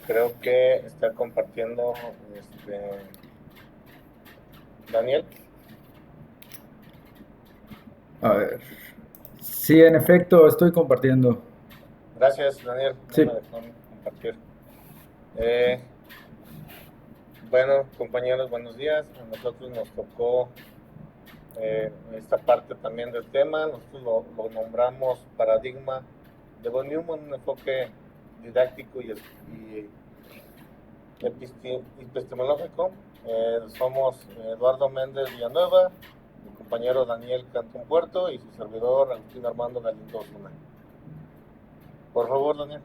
Creo que está compartiendo Daniel. A ver. Sí, en efecto, estoy compartiendo. Gracias, Daniel. No me Sí. dejó compartir. Eh, bueno, compañeros, buenos días. A nosotros nos tocó esta parte también del tema. Nosotros lo nombramos paradigma de von Neumann, un enfoque didáctico y epistemológico. Somos Eduardo Méndez Villanueva, mi compañero Daniel Cantón Puerto y su servidor Agustín Armando Galindo Osuna. Por favor, Daniel.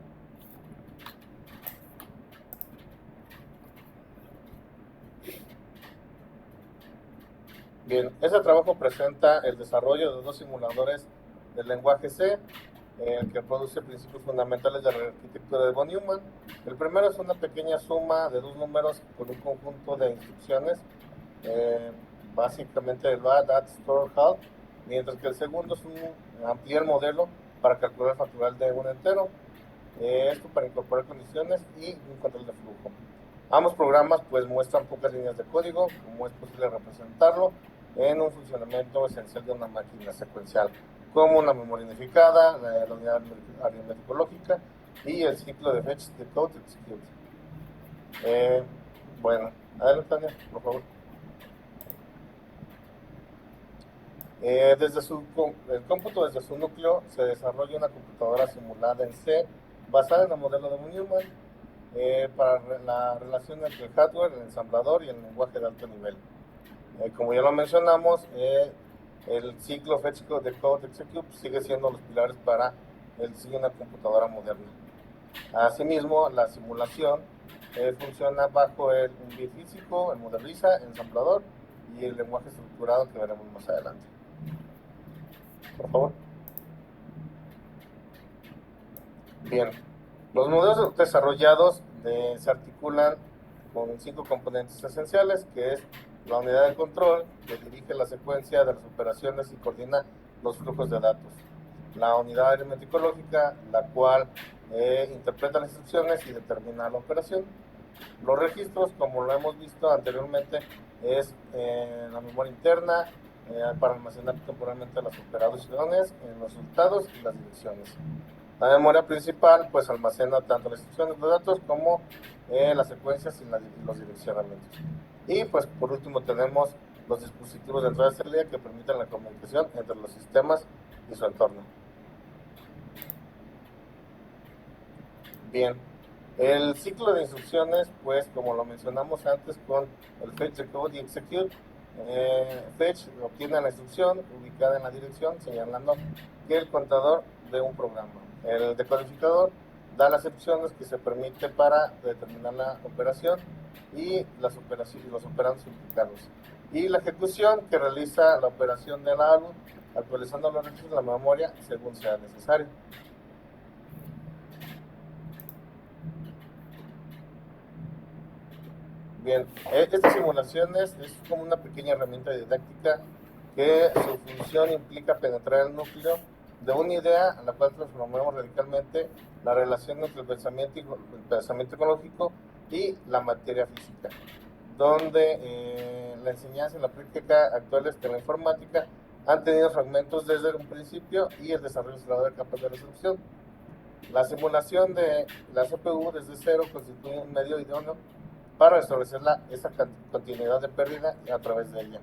Bien, ese trabajo presenta el desarrollo de dos simuladores del lenguaje C, que produce principios fundamentales de la arquitectura de von Neumann. El primero es una pequeña suma de dos números con un conjunto de instrucciones, eh, básicamente el add, store, halt, mientras que el segundo es un ampliar modelo para calcular el factorial de un entero, esto para incorporar condiciones y un control de flujo. Ambos programas pues muestran pocas líneas de código, como es posible representarlo en un funcionamiento esencial de una máquina secuencial, como una memoria unificada, la unidad aritmético lógica y el ciclo de fetch, decode, execute. Eh, bueno, adelante, Tania, por favor. El cómputo desde su núcleo se desarrolla una computadora simulada en C basada en el modelo de von Neumann, para la relación entre el hardware, el ensamblador y el lenguaje de alto nivel. Como ya lo mencionamos, el ciclo fetch, decode, execute sigue siendo los pilares para el diseño de una computadora moderna. Asimismo, la simulación funciona bajo un bit físico, el model LISA, el ensamblador y el lenguaje estructurado que veremos más adelante. Por favor. Bien, los modelos desarrollados se articulan con cinco componentes esenciales, que es la unidad de control, que dirige la secuencia de las operaciones y coordina los flujos de datos. La unidad aritmético-lógica, la cual interpreta las instrucciones y determina la operación. Los registros, como lo hemos visto anteriormente, es la memoria interna, para almacenar temporalmente las operaciones, los resultados y las direcciones. La memoria principal pues almacena tanto las instrucciones de datos como las secuencias y los direccionamientos. Y pues por último tenemos los dispositivos de entrada de salida que permiten la comunicación entre los sistemas y su entorno. Bien, el ciclo de instrucciones, pues como lo mencionamos antes con el fetch, decode y execute, fetch obtiene la instrucción ubicada en la dirección señalando que el contador de un programa. El decodificador da las opciones que se permite para determinar la operación y las operaciones y los operandos implicados. Y la ejecución que realiza la operación del álbum actualizando los registros de la memoria según sea necesario. Bien, estas simulaciones es como una pequeña herramienta didáctica que su función implica penetrar el núcleo de una idea a la cual transformamos radicalmente la relación entre el pensamiento ecológico y la materia física, donde la enseñanza y la práctica actuales de la informática han tenido fragmentos desde un principio y el desarrollo de capas de resolución. La simulación de la CPU desde cero constituye un medio idóneo para establecer esa continuidad de pérdida a través de ella.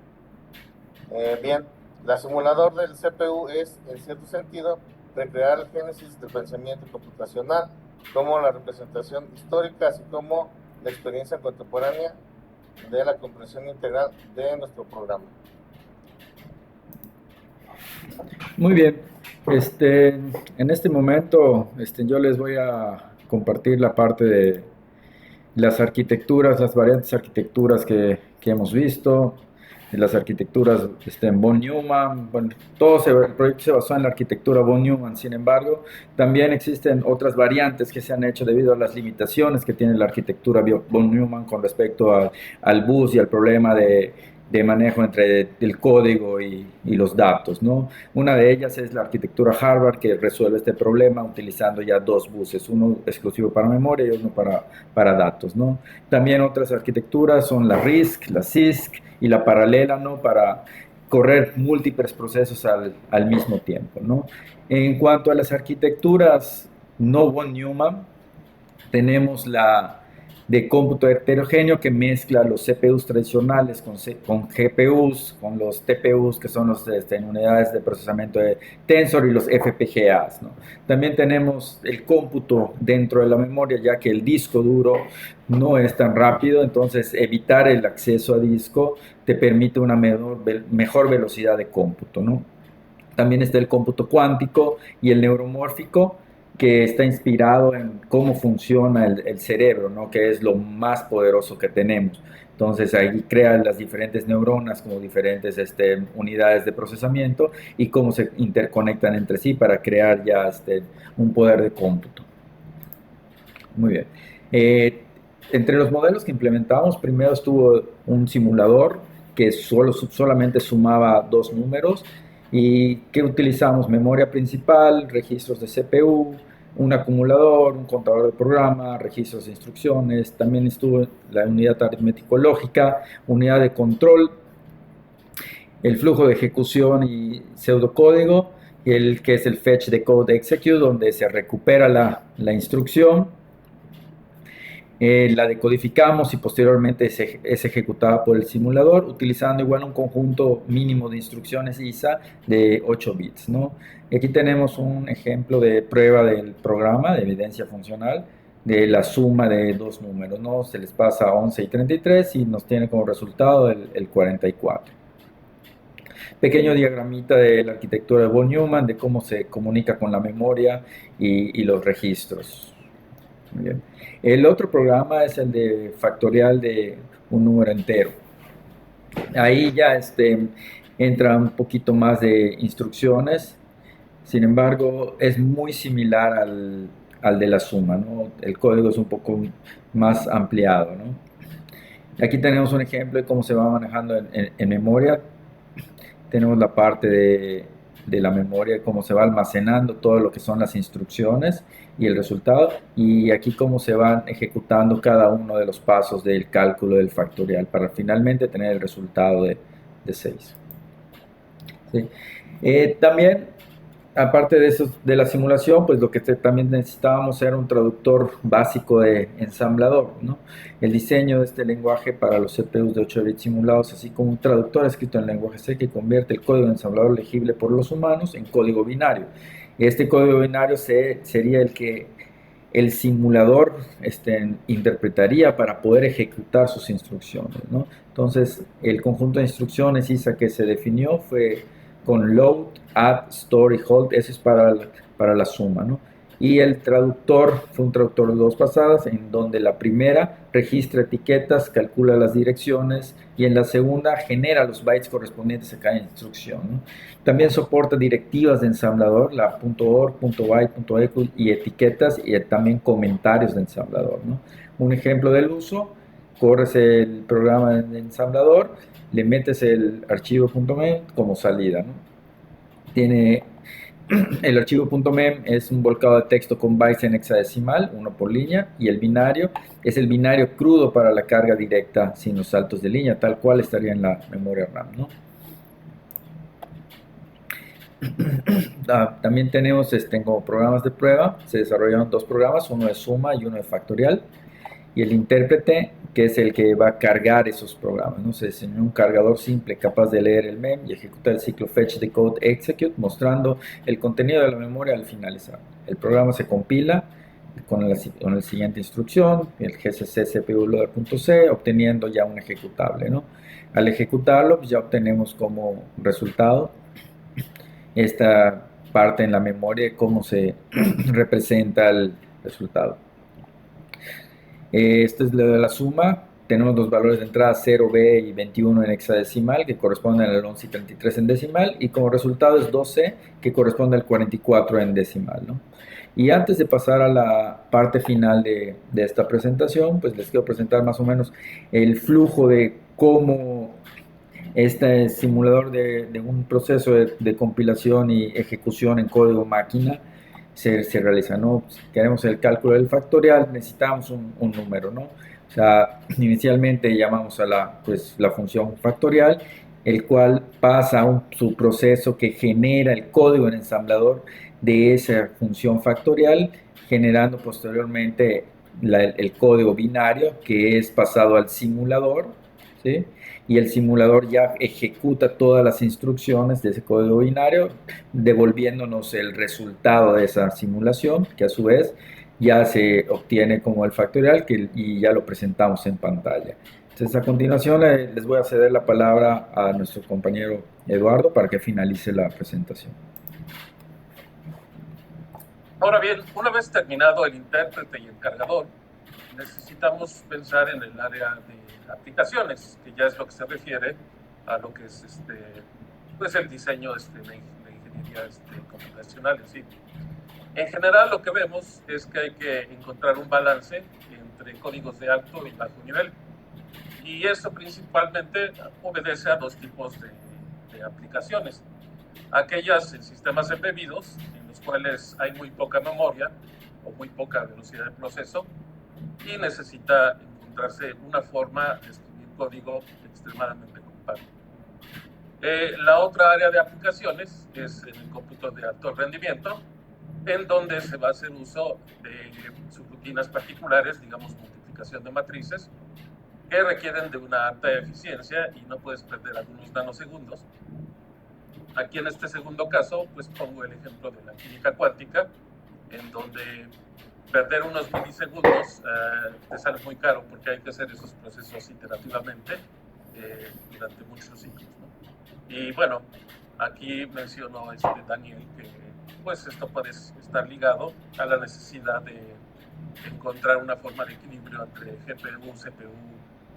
Bien, el simulador del CPU es, en cierto sentido, recrear el génesis del pensamiento computacional, como la representación histórica, así como la experiencia contemporánea de la comprensión integral de nuestro programa. Muy bien. Este, en este momento, yo les voy a compartir la parte de las arquitecturas, las variantes arquitecturas que hemos visto, las arquitecturas en von Neumann. Bueno, el proyecto se basó en la arquitectura von Neumann. Sin embargo, también existen otras variantes que se han hecho debido a las limitaciones que tiene la arquitectura von Neumann con respecto al bus y al problema de manejo entre el código y los datos, ¿no? Una de ellas es la arquitectura Harvard, que resuelve este problema utilizando ya dos buses, uno exclusivo para memoria y uno para datos, ¿no? También otras arquitecturas son la RISC, la CISC y la paralela, ¿no? Para correr múltiples procesos al mismo tiempo, ¿no? En cuanto a las arquitecturas no von Neumann, tenemos la de cómputo heterogéneo que mezcla los CPUs tradicionales con GPUs, con los TPUs, que son los unidades de procesamiento de Tensor, y los FPGAs, ¿no? También tenemos el cómputo dentro de la memoria, ya que el disco duro no es tan rápido, entonces evitar el acceso a disco te permite una mejor velocidad de cómputo, ¿no? También está el cómputo cuántico y el neuromórfico, que está inspirado en cómo funciona el cerebro, ¿no? Que es lo más poderoso que tenemos. Entonces ahí crean las diferentes neuronas como diferentes unidades de procesamiento y cómo se interconectan entre sí para crear ya un poder de cómputo. Muy bien. Entre los modelos que implementamos, primero estuvo un simulador que solamente sumaba dos números y que utilizamos memoria principal, registros de CPU, un acumulador, un contador de programa, registros de instrucciones. También estuvo la unidad aritmético-lógica, unidad de control, el flujo de ejecución y pseudocódigo, que es el fetch, decode, execute, donde se recupera la instrucción. La decodificamos y posteriormente es ejecutada por el simulador utilizando igual un conjunto mínimo de instrucciones ISA de 8 bits, ¿no? Y aquí tenemos un ejemplo de prueba del programa de evidencia funcional de la suma de dos números, ¿no? Se les pasa 11 y 33 y nos tiene como resultado el 44. Pequeño diagramita de la arquitectura de von Neumann, de cómo se comunica con la memoria y los registros. Muy bien. El otro programa es el de factorial de un número entero. Ahí ya entra un poquito más de instrucciones, sin embargo es muy similar al de la suma, ¿no? El código es un poco más ampliado, ¿no? Aquí tenemos un ejemplo de cómo se va manejando en memoria. Tenemos la parte de la memoria, cómo se va almacenando todo lo que son las instrucciones y el resultado, y aquí cómo se van ejecutando cada uno de los pasos del cálculo del factorial para finalmente tener el resultado de 6. ¿Sí? También, aparte de eso, de la simulación, pues lo que también necesitábamos era un traductor básico de ensamblador, ¿no? El diseño de este lenguaje para los CPUs de 8 bits simulados, así como un traductor escrito en lenguaje C que convierte el código de ensamblador legible por los humanos en código binario. Este código binario sería el que el simulador interpretaría para poder ejecutar sus instrucciones, ¿no? Entonces, el conjunto de instrucciones ISA que se definió fue con load, add, store y hold. Eso es para la suma, ¿no? Y el traductor fue un traductor de dos pasadas, en donde la primera registra etiquetas, calcula las direcciones, y en la segunda genera los bytes correspondientes a cada instrucción, ¿no? También soporta directivas de ensamblador, la .org, .byte, .equal y etiquetas, y también comentarios de ensamblador, ¿no? Un ejemplo del uso: corres el programa de ensamblador, le metes el archivo .mem como salida, ¿no? Tiene el archivo .mem es un volcado de texto con bytes en hexadecimal, uno por línea, y el binario es el binario crudo para la carga directa sin los saltos de línea, tal cual estaría en la memoria RAM, ¿no? También tenemos como programas de prueba. Se desarrollaron dos programas, uno de suma y uno de factorial, y el intérprete, que es el que va a cargar esos programas, ¿no? Se diseñó un cargador simple capaz de leer el MEM y ejecutar el ciclo fetch, decode, execute, mostrando el contenido de la memoria al finalizar. El programa se compila con la siguiente instrucción, el gcc cpu loader.c, obteniendo ya un ejecutable, ¿no? Al ejecutarlo, pues ya obtenemos como resultado esta parte en la memoria, cómo se representa el resultado. Esto es lo de la suma. Tenemos los valores de entrada 0b y 21 en hexadecimal, que corresponden al 11 y 33 en decimal, y como resultado es 12, que corresponde al 44 en decimal, ¿no? Y antes de pasar a la parte final de esta presentación, pues les quiero presentar más o menos el flujo de cómo Este simulador de un proceso de compilación y ejecución en código máquina se realiza, ¿no? Si queremos el cálculo del factorial, necesitamos un número, ¿no? O sea, inicialmente llamamos a la función factorial, el cual pasa su proceso que genera el código en ensamblador de esa función factorial, generando posteriormente el código binario que es pasado al simulador, ¿sí? Y el simulador ya ejecuta todas las instrucciones de ese código binario, devolviéndonos el resultado de esa simulación, que a su vez ya se obtiene como el factorial y ya lo presentamos en pantalla. Entonces, a continuación les voy a ceder la palabra a nuestro compañero Eduardo para que finalice la presentación. Ahora bien, una vez terminado el intérprete y el cargador, necesitamos pensar en el área de aplicaciones, que ya es lo que se refiere a lo que es pues el diseño de ingeniería computacional en sí. En general, lo que vemos es que hay que encontrar un balance entre códigos de alto y bajo nivel. Y eso principalmente obedece a dos tipos de aplicaciones. Aquellas en sistemas embebidos, en los cuales hay muy poca memoria o muy poca velocidad de proceso y necesita encontrarse una forma de escribir código extremadamente compacto. La otra área de aplicaciones es en el cómputo de alto rendimiento, en donde se va a hacer uso de subrutinas particulares, digamos multiplicación de matrices, que requieren de una alta eficiencia y no puedes perder algunos nanosegundos. Aquí en este segundo caso, pues pongo el ejemplo de la química cuántica, en donde perder unos milisegundos te sale muy caro porque hay que hacer esos procesos iterativamente durante muchos ciclos, ¿no? Y bueno, aquí mencionó Daniel que pues esto puede estar ligado a la necesidad de encontrar una forma de equilibrio entre GPU, CPU,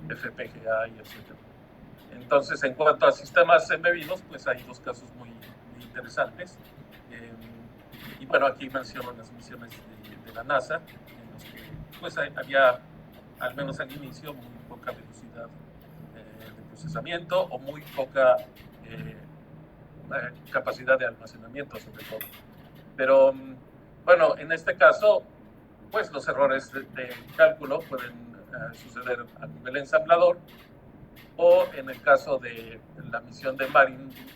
FPGA y etc. Entonces, en cuanto a sistemas embebidos, pues hay dos casos muy interesantes. Y bueno, aquí menciono las misiones de la NASA, en los que pues había, al menos al inicio, muy poca velocidad de procesamiento o muy poca capacidad de almacenamiento, sobre todo. Pero bueno, en este caso, pues los errores de cálculo pueden suceder a nivel ensamblador, o en el caso de la misión de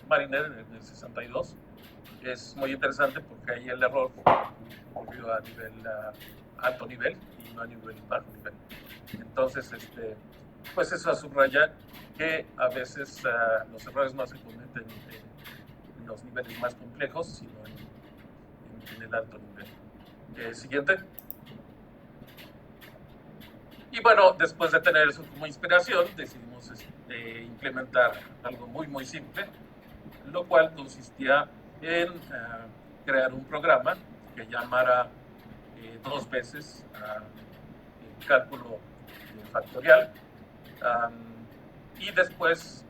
Mariner en el 62, es muy interesante porque ahí el error ocurrió a nivel alto nivel y no a nivel bajo nivel. Entonces, pues eso subraya que a veces los errores no se cometen en los niveles más complejos, sino en el alto nivel. Siguiente. Y bueno, después de tener eso como inspiración, decidimos implementar algo muy simple, lo cual consistía en crear un programa que llamara dos veces el cálculo factorial y después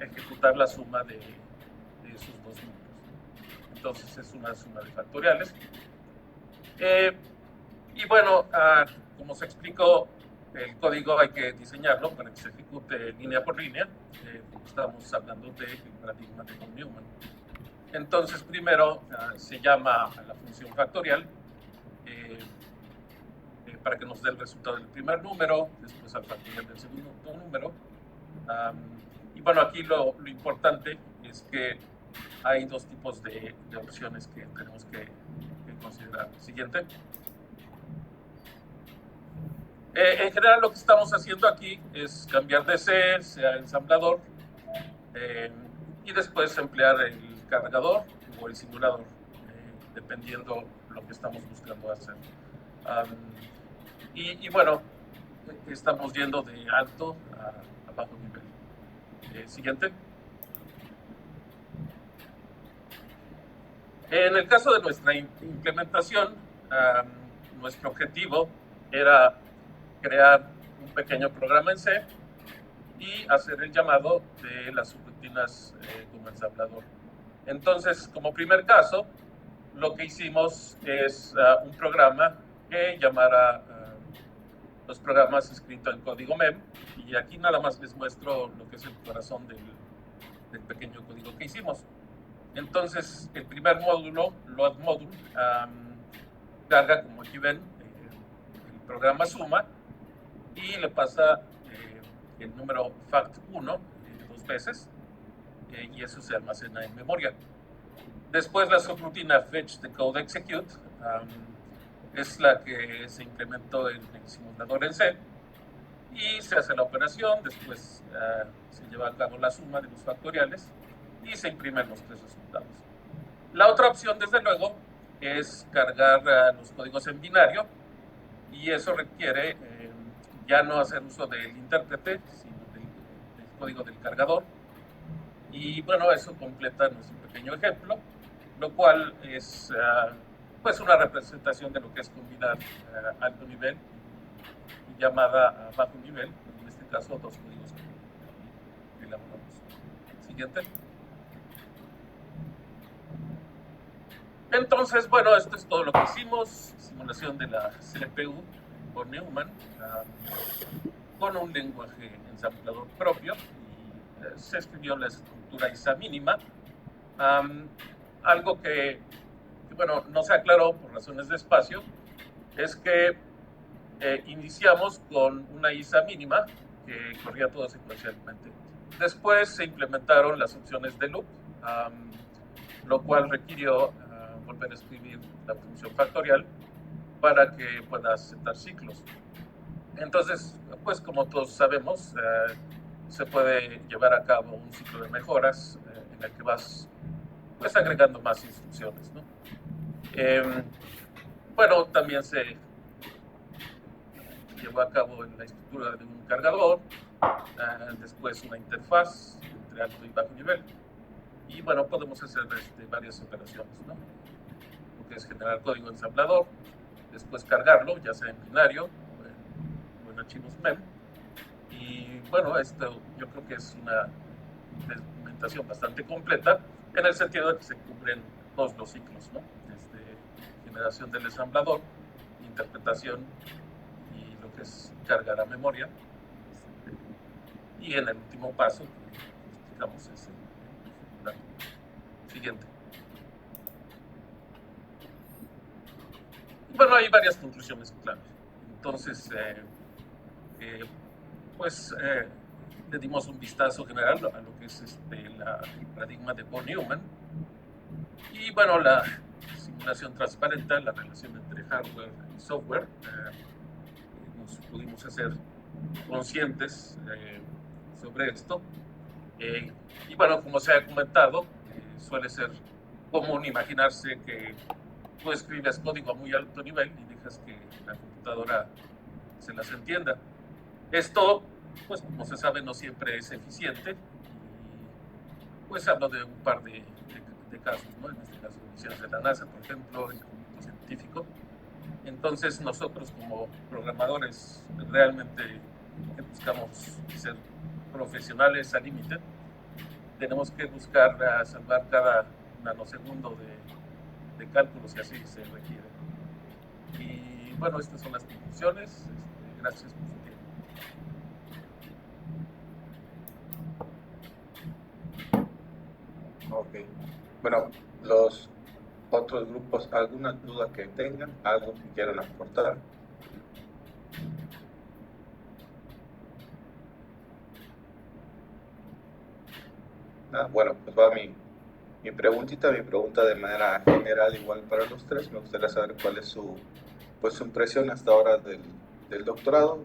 ejecutar la suma de esos dos números. Entonces es una suma de factoriales. Y bueno, como se explicó, el código hay que diseñarlo para que se ejecute línea por línea. Estamos hablando del paradigma de von Neumann. Entonces, primero se llama a la función factorial para que nos dé el resultado del primer número, después al factorial del segundo número. Y bueno, aquí lo importante es que hay dos tipos de opciones que tenemos que considerar. Siguiente. En general, lo que estamos haciendo aquí es cambiar de C, sea ensamblador, y después emplear el cargador o el simulador, dependiendo lo que estamos buscando hacer. Y bueno, estamos yendo de alto a bajo nivel. Siguiente. En el caso de nuestra implementación, nuestro objetivo era crear un pequeño programa en C y hacer el llamado de las subrutinas como ensamblador. Entonces, como primer caso, lo que hicimos es un programa que llamara los programas escritos en código MEM, y aquí nada más les muestro lo que es el corazón del pequeño código que hicimos. Entonces, el primer módulo, load module, carga, como aquí ven, el programa suma y le pasa el número fact1 dos veces, y eso se almacena en memoria. Después la subrutina fetch decode execute es la que se implementó en el simulador en C, y se hace la operación. Después se lleva a cabo la suma de los factoriales y se imprimen los tres resultados. La otra opción, desde luego, es cargar los códigos en binario, y eso requiere ya no hacer uso del intérprete, sino del código del cargador. Y bueno, eso completa nuestro pequeño ejemplo, lo cual es pues una representación de lo que es combinar alto nivel y llamada a bajo nivel, en este caso dos códigos que elaboramos. Siguiente. Entonces, bueno, esto es todo lo que hicimos: simulación de la CPU por Neumann, con un lenguaje ensamblador propio, y se escribió la estructura ISA mínima. Algo que, bueno, no se aclaró por razones de espacio, es que iniciamos con una ISA mínima que corría todo secuencialmente. Después se implementaron las opciones de loop, lo cual requirió volver a escribir la función factorial para que pueda aceptar ciclos. Entonces, pues como todos sabemos, se puede llevar a cabo un ciclo de mejoras en el que vas pues agregando más instrucciones, ¿no? Bueno, también se llevó a cabo en la estructura de un cargador, después una interfaz entre alto y bajo nivel, y bueno, podemos hacer varias operaciones, ¿no? Lo que es generar código ensamblador, después cargarlo, ya sea en binario o en archivos MEM. Y bueno, esto yo creo que es una documentación bastante completa, en el sentido de que se cubren todos los ciclos, ¿no? Desde generación del ensamblador, interpretación y lo que es cargar a memoria. Y en el último paso que explicamos es el siguiente. Bueno, hay varias conclusiones clave. Entonces, le dimos un vistazo general a lo que es el paradigma de von Neumann. Y bueno, la simulación transparente, la relación entre hardware y software, nos pudimos hacer conscientes sobre esto. Y bueno, como se ha comentado, suele ser común imaginarse que tú escribes código a muy alto nivel y dejas que la computadora se las entienda. Esto, pues como se sabe, no siempre es eficiente, y pues hablo de un par de casos, ¿no? En este caso, misiones de la NASA, por ejemplo, el Instituto Científico. Entonces nosotros, como programadores, realmente buscamos ser profesionales al límite. Tenemos que buscar salvar cada nanosegundo de cálculos, si así se requiere. Y bueno, estas son las conclusiones. Gracias por su tiempo. Ok. Bueno, los otros grupos, ¿alguna duda que tengan? ¿Algo que quieran aportar? Bueno, pues va mi pregunta de manera general, igual para los tres. Me gustaría saber cuál es su impresión hasta ahora del doctorado.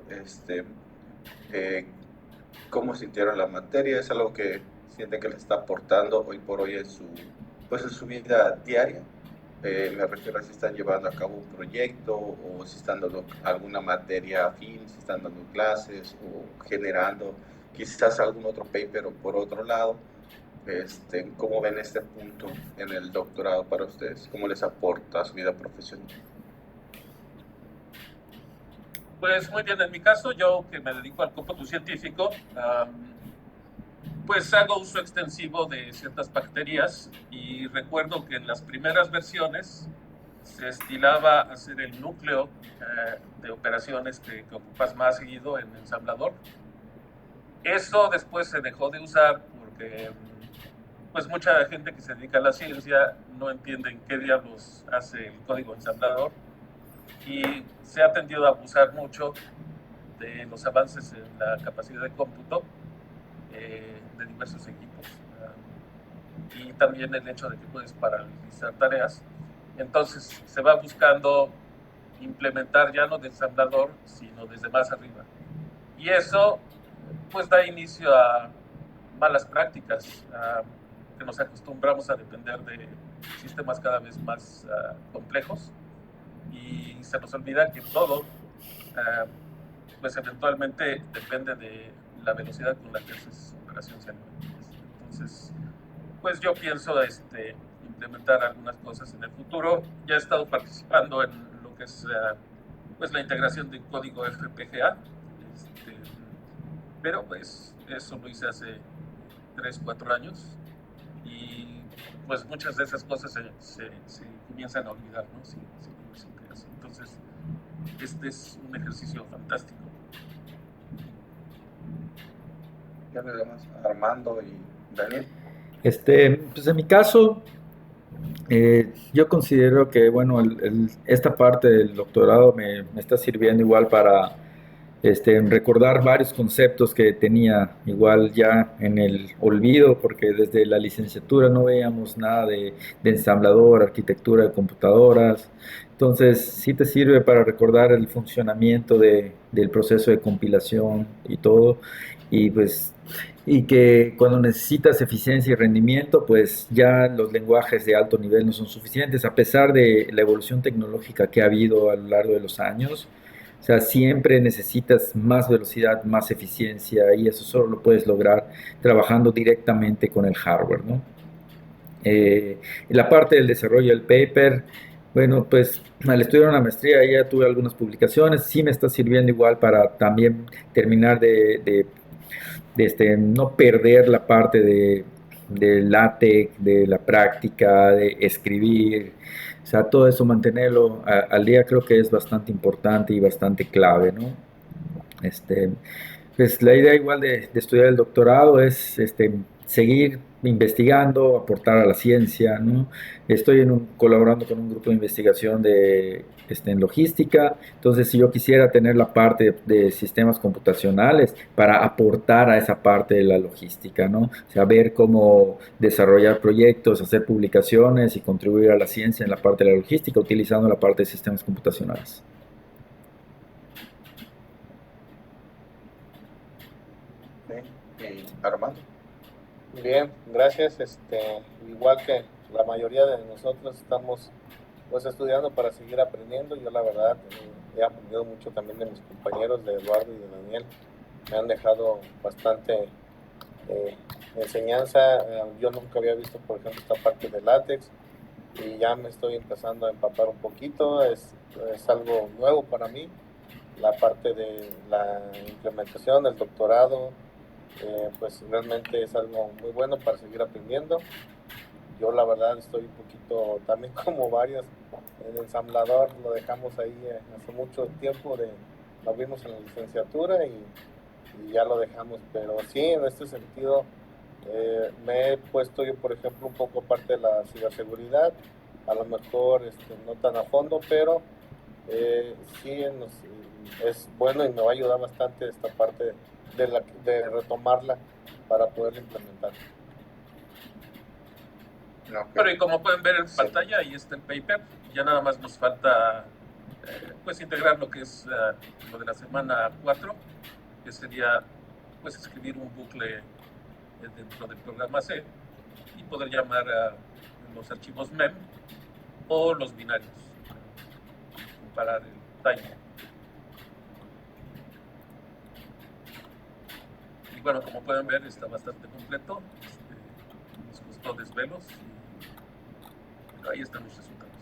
¿Cómo sintieron la materia? ¿Es algo que sienten que les está aportando hoy por hoy en su vida diaria? Me refiero a si están llevando a cabo un proyecto, o si están dando alguna materia afín, si están dando clases o generando quizás algún otro paper o por otro lado. ¿Cómo ven este punto en el doctorado para ustedes? ¿Cómo les aporta a su vida profesional? Pues muy bien, en mi caso, yo que me dedico al cómputo científico, pues hago uso extensivo de ciertas bacterias, y recuerdo que en las primeras versiones se estilaba hacer el núcleo de operaciones que ocupas más seguido en ensamblador. Eso después se dejó de usar porque pues mucha gente que se dedica a la ciencia no entiende en qué diablos hace el código ensamblador y se ha tendido a abusar mucho de los avances en la capacidad de cómputo de diversos equipos y también el hecho de que puedes paralizar tareas. Entonces se va buscando implementar ya no de ensamblador, sino desde más arriba. Y eso pues da inicio a malas prácticas, que nos acostumbramos a depender de sistemas cada vez más complejos y se nos olvida que todo pues eventualmente depende de la velocidad con la que haces operaciones aritméticas. Entonces, pues yo pienso implementar algunas cosas en el futuro. Ya he estado participando en lo que es pues la integración de código FPGA, pero pues eso lo hice hace 3, 4 años y pues muchas de esas cosas se comienzan a olvidar, ¿no? Entonces, este es un ejercicio fantástico. Ya le damos a Armando y Daniel. Pues en mi caso, yo considero que, bueno, esta parte del doctorado me está sirviendo igual para recordar varios conceptos que tenía igual ya en el olvido, porque desde la licenciatura no veíamos nada de ensamblador, arquitectura de computadoras. Entonces, sí te sirve para recordar el funcionamiento del proceso de compilación y todo. Y pues y que cuando necesitas eficiencia y rendimiento, pues ya los lenguajes de alto nivel no son suficientes, a pesar de la evolución tecnológica que ha habido a lo largo de los años. O sea, siempre necesitas más velocidad, más eficiencia, y eso solo lo puedes lograr trabajando directamente con el hardware, ¿no? La parte del desarrollo del paper, bueno, pues al estudiar una maestría ya tuve algunas publicaciones, sí me está sirviendo igual para también terminar no perder la parte de LaTeX, de la práctica, de escribir, o sea, todo eso mantenerlo al día creo que es bastante importante y bastante clave, ¿no? Este, pues la idea igual de estudiar el doctorado es seguir investigando, aportar a la ciencia, ¿no? Estoy colaborando con un grupo de investigación en logística, entonces si yo quisiera tener la parte de sistemas computacionales para aportar a esa parte de la logística, ¿no? O sea, ver cómo desarrollar proyectos, hacer publicaciones y contribuir a la ciencia en la parte de la logística utilizando la parte de sistemas computacionales. Armando. Bien, gracias. Igual que la mayoría de nosotros estamos pues estudiando para seguir aprendiendo. Yo la verdad he aprendido mucho también de mis compañeros, de Eduardo y de Daniel. Me han dejado bastante enseñanza. Yo nunca había visto, por ejemplo, esta parte de látex y ya me estoy empezando a empapar un poquito. Es algo nuevo para mí. La parte de la implementación, el doctorado, pues realmente es algo muy bueno para seguir aprendiendo. Yo la verdad estoy un poquito también como varios, el ensamblador lo dejamos ahí hace mucho tiempo, lo vimos en la licenciatura y ya lo dejamos, pero sí, en este sentido me he puesto yo, por ejemplo, un poco parte de la ciberseguridad, a lo mejor no tan a fondo, pero sí es bueno y me va a ayudar bastante esta parte de retomarla para poderla implementar. Pero y como pueden ver en pantalla, ahí está el paper, ya nada más nos falta pues integrar lo que es lo de la semana 4, que sería pues escribir un bucle dentro del programa C y poder llamar a los archivos MEM o los binarios, comparar el timer. Y bueno, como pueden ver, está bastante completo, nos costó desvelos, pero ahí están los resultados.